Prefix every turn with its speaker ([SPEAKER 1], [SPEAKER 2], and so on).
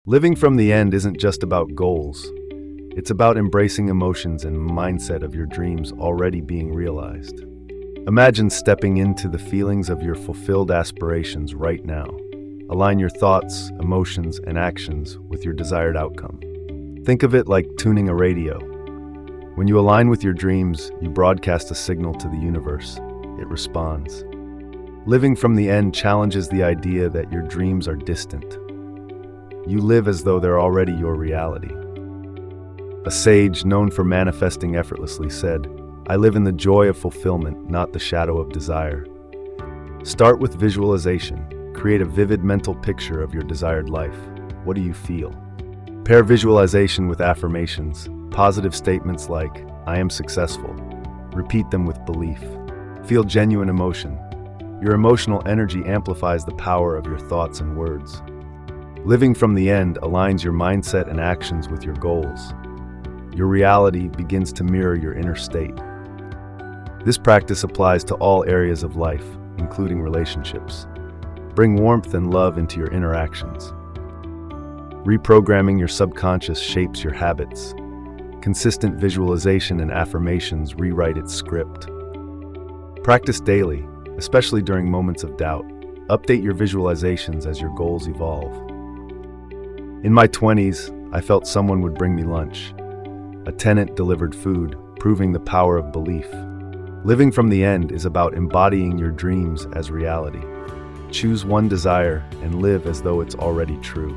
[SPEAKER 1] Living from the end isn't just about goals. It's about embracing emotions and mindset of your dreams already being realized. Imagine stepping into the feelings of your fulfilled aspirations right now. Align your thoughts, emotions, and actions with your desired outcome. Think of it like tuning a radio. When you align with your dreams, you broadcast a signal to the universe. It responds. Living from the end challenges the idea that your dreams are distant. You live as though they're already your reality. A sage known for manifesting effortlessly said, "I live in the joy of fulfillment, not the shadow of desire." Start with visualization. Create a vivid mental picture of your desired life. What do you feel? Pair visualization with affirmations, positive statements like, "I am successful." Repeat them with belief. Feel genuine emotion. Your emotional energy amplifies the power of your thoughts and words. Living from the end aligns your mindset and actions with your goals. Your reality begins to mirror your inner state. This practice applies to all areas of life, including relationships. Bring warmth and love into your interactions. Reprogramming your subconscious shapes your habits. Consistent visualization and affirmations rewrite its script. Practice daily, especially during moments of doubt. Update your visualizations as your goals evolve. In my 20s, I felt someone would bring me lunch. A tenant delivered food, proving the power of belief. Living from the end is about embodying your dreams as reality. Choose one desire and live as though it's already true.